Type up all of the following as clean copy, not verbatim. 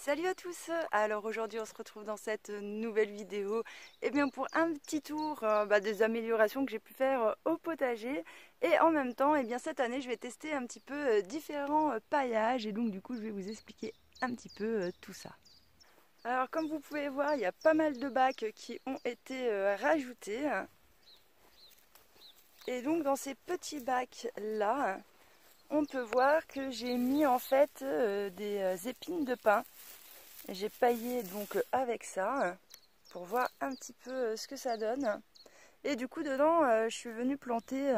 Salut à tous! Alors aujourd'hui on se retrouve dans cette nouvelle vidéo pour un petit tour des améliorations que j'ai pu faire au potager et en même temps cette année je vais tester un petit peu différents paillages et donc du coup je vais vous expliquer un petit peu tout ça. Alors comme vous pouvez voir il y a pas mal de bacs qui ont été rajoutés et donc dans ces petits bacs là on peut voir que j'ai mis en fait des épines de pin. J'ai paillé donc avec ça pour voir un petit peu ce que ça donne. Et du coup dedans je suis venue planter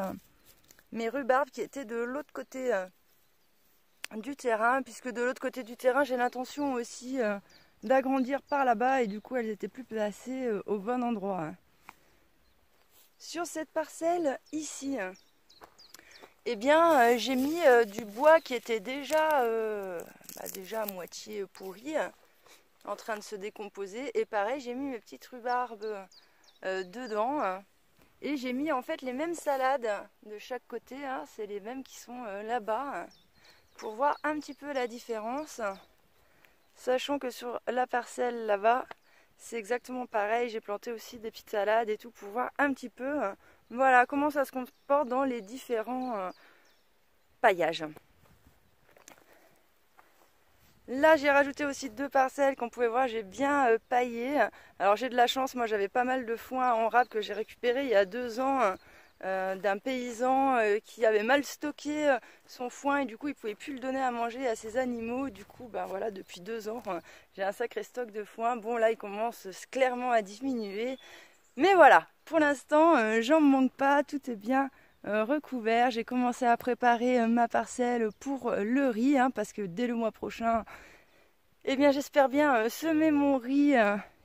mes rhubarbes qui étaient de l'autre côté du terrain, puisque de l'autre côté du terrain j'ai l'intention aussi d'agrandir par là-bas et du coup elles étaient plus placées au bon endroit. Sur cette parcelle ici, j'ai mis du bois qui était déjà à moitié pourri, en train de se décomposer, et pareil j'ai mis mes petites rhubarbes dedans et j'ai mis en fait les mêmes salades de chaque côté, c'est les mêmes qui sont là-bas pour voir un petit peu la différence, sachant que sur la parcelle là-bas c'est exactement pareil, j'ai planté aussi des petites salades et tout pour voir un petit peu voilà comment ça se comporte dans les différents paillages. Là j'ai rajouté aussi 2 parcelles, comme vous pouvez voir j'ai bien paillé. Alors j'ai de la chance, moi j'avais pas mal de foin en rab que j'ai récupéré il y a 2 ans d'un paysan qui avait mal stocké son foin et du coup il pouvait plus le donner à manger à ses animaux. Du coup voilà, depuis 2 ans j'ai un sacré stock de foin. Bon là il commence clairement à diminuer, mais voilà, pour l'instant j'en manque pas, tout est bien recouvert. J'ai commencé à préparer ma parcelle pour le riz, parce que dès le mois prochain, j'espère bien semer mon riz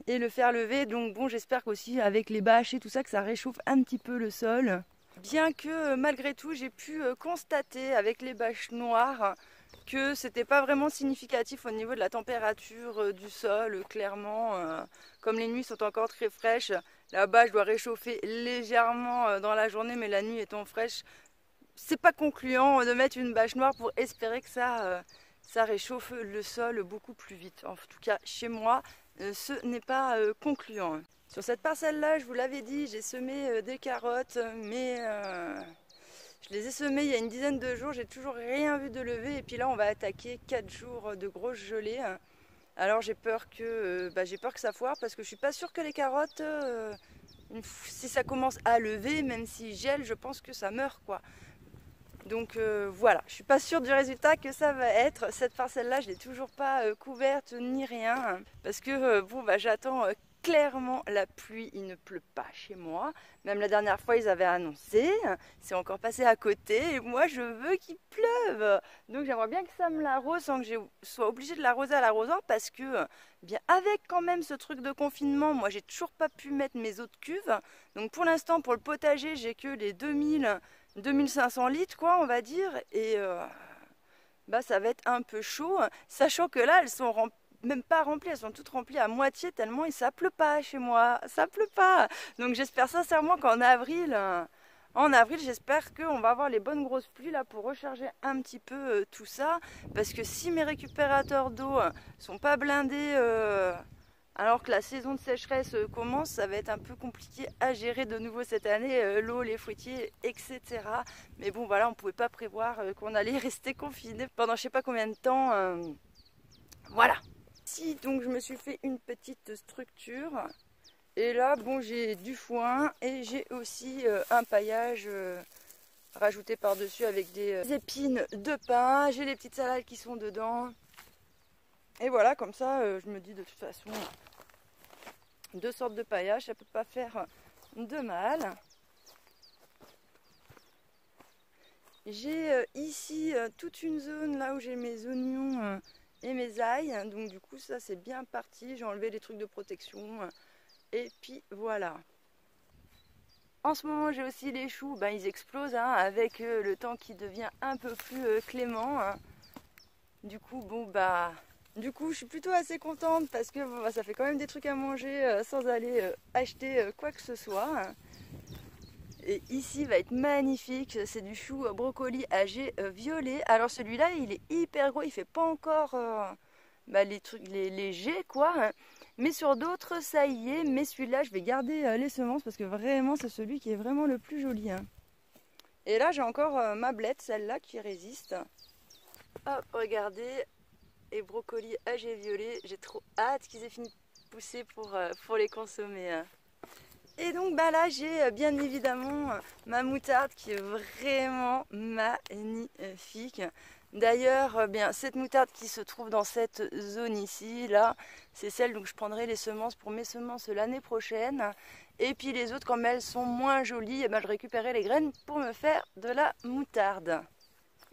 et le faire lever. Donc bon, j'espère qu'aussi avec les bâches et tout ça, que ça réchauffe un petit peu le sol. Bien que malgré tout, j'ai pu constater avec les bâches noires que c'était pas vraiment significatif au niveau de la température du sol. Clairement, comme les nuits sont encore très fraîches, la bâche doit réchauffer légèrement dans la journée, mais la nuit étant fraîche, c'est pas concluant de mettre une bâche noire pour espérer que ça réchauffe le sol beaucoup plus vite. En tout cas, chez moi, ce n'est pas concluant. Sur cette parcelle-là, je vous l'avais dit, j'ai semé des carottes, mais je les ai semées il y a une dizaine de jours, j'ai toujours rien vu de lever. Et puis là, on va attaquer 4 jours de grosses gelées. Alors j'ai peur que ça foire, parce que je suis pas sûre que les carottes, si ça commence à lever, même si gèle, je pense que ça meurt quoi. Donc voilà, je suis pas sûre du résultat que ça va être. Cette parcelle là je l'ai toujours pas couverte ni rien, parce que j'attends clairement la pluie. Il ne pleut pas chez moi, même la dernière fois ils avaient annoncé, c'est encore passé à côté et moi je veux qu'il pleuve. Donc j'aimerais bien que ça me l'arrose sans que je sois obligée de l'arroser à l'arrosoir, parce que avec quand même ce truc de confinement, moi j'ai toujours pas pu mettre mes autres cuves. Donc pour l'instant pour le potager j'ai que les 2500 litres quoi, on va dire, et ça va être un peu chaud, sachant que là elles sont même pas remplies, elles sont toutes remplies à moitié tellement, et ça pleut pas chez moi, ça pleut pas. Donc j'espère sincèrement qu'en avril, j'espère qu'on va avoir les bonnes grosses pluies là pour recharger un petit peu tout ça, parce que si mes récupérateurs d'eau sont pas blindés alors que la saison de sécheresse commence, ça va être un peu compliqué à gérer de nouveau cette année, l'eau, les fruitiers, etc. Mais bon voilà, on ne pouvait pas prévoir qu'on allait rester confiné pendant je sais pas combien de temps. Voilà. Ici donc je me suis fait une petite structure. Et là j'ai du foin et j'ai aussi un paillage rajouté par-dessus avec des épines de pin. J'ai les petites salades qui sont dedans. Et voilà, comme ça, je me dis de toute façon, 2 sortes de paillage, ça peut pas faire de mal. J'ai ici toute une zone là où j'ai mes oignons et mes ails. Donc du coup, ça c'est bien parti. J'ai enlevé les trucs de protection. Et puis voilà. En ce moment, j'ai aussi les choux. Ils explosent avec le temps qui devient un peu plus clément. Du coup, je suis plutôt assez contente, parce que ça fait quand même des trucs à manger sans aller acheter quoi que ce soit. Et ici va être magnifique, c'est du chou brocoli âgé violet. Alors celui-là il est hyper gros, il fait pas encore les trucs, les jets quoi. Mais sur d'autres, ça y est. Mais celui-là, je vais garder les semences parce que vraiment, c'est celui qui est vraiment le plus joli. Et là, j'ai encore ma blette, celle-là, qui résiste. Hop, regardez. Et brocolis âgé violet. J'ai trop hâte qu'ils aient fini de pousser pour les consommer. Et donc là, j'ai bien évidemment ma moutarde qui est vraiment magnifique. D'ailleurs, cette moutarde qui se trouve dans cette zone ici, là, c'est celle dont je prendrai les semences pour mes semences l'année prochaine. Et puis les autres, comme elles sont moins jolies, je récupérerai les graines pour me faire de la moutarde.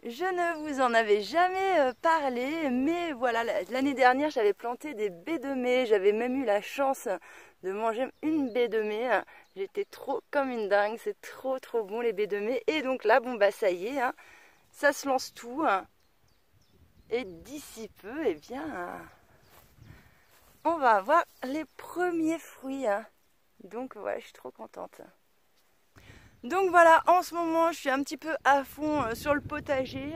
Je ne vous en avais jamais parlé, mais voilà, l'année dernière, j'avais planté des baies de mai. J'avais même eu la chance de manger une baie de mai. J'étais trop comme une dingue, c'est trop bon les baies de mai. Et donc là, ça y est, ça se lance tout. Et d'ici peu, eh bien, on va avoir les premiers fruits. Donc voilà, je suis trop contente. Donc voilà, en ce moment, je suis un petit peu à fond sur le potager.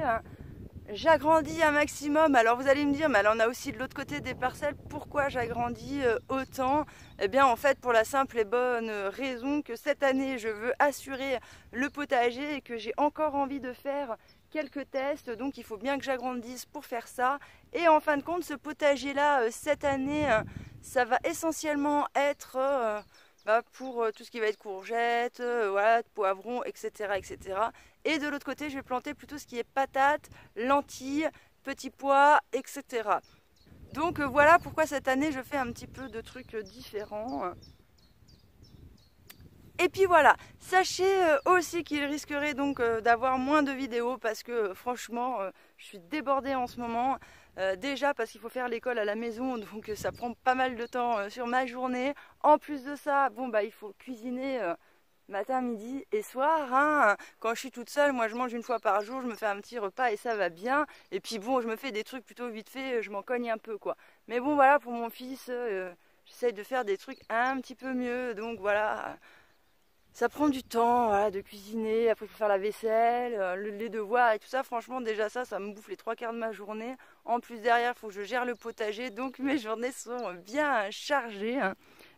J'agrandis un maximum. Alors vous allez me dire, mais alors on a aussi de l'autre côté des parcelles, pourquoi j'agrandis autant? Eh bien en fait pour la simple et bonne raison que cette année je veux assurer le potager et que j'ai encore envie de faire quelques tests. Donc il faut bien que j'agrandisse pour faire ça. Et en fin de compte, ce potager là, cette année, ça va essentiellement être... pour tout ce qui va être courgettes, voilà, poivrons, etc., etc. Et de l'autre côté, je vais planter plutôt ce qui est patates, lentilles, petits pois, etc. Donc voilà pourquoi cette année, je fais un petit peu de trucs différents. Et puis voilà, sachez aussi qu'il risquerait donc d'avoir moins de vidéos parce que franchement, je suis débordée en ce moment. Déjà parce qu'il faut faire l'école à la maison, donc ça prend pas mal de temps sur ma journée. En plus de ça, il faut cuisiner matin, midi et soir. Quand je suis toute seule, moi je mange une fois par jour, je me fais un petit repas et ça va bien. Et puis bon, je me fais des trucs plutôt vite fait, je m'en cogne un peu quoi. Mais bon voilà, pour mon fils, j'essaye de faire des trucs un petit peu mieux, donc voilà. Ça prend du temps voilà, de cuisiner, après il faut faire la vaisselle, les devoirs et tout ça. Franchement, déjà ça me bouffe les 3/4 de ma journée. En plus derrière, il faut que je gère le potager, donc mes journées sont bien chargées.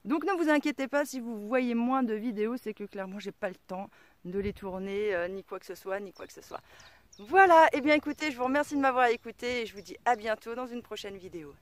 Donc ne vous inquiétez pas si vous voyez moins de vidéos, c'est que clairement j'ai pas le temps de les tourner, ni quoi que ce soit. Voilà, et bien écoutez, je vous remercie de m'avoir écouté et je vous dis à bientôt dans une prochaine vidéo.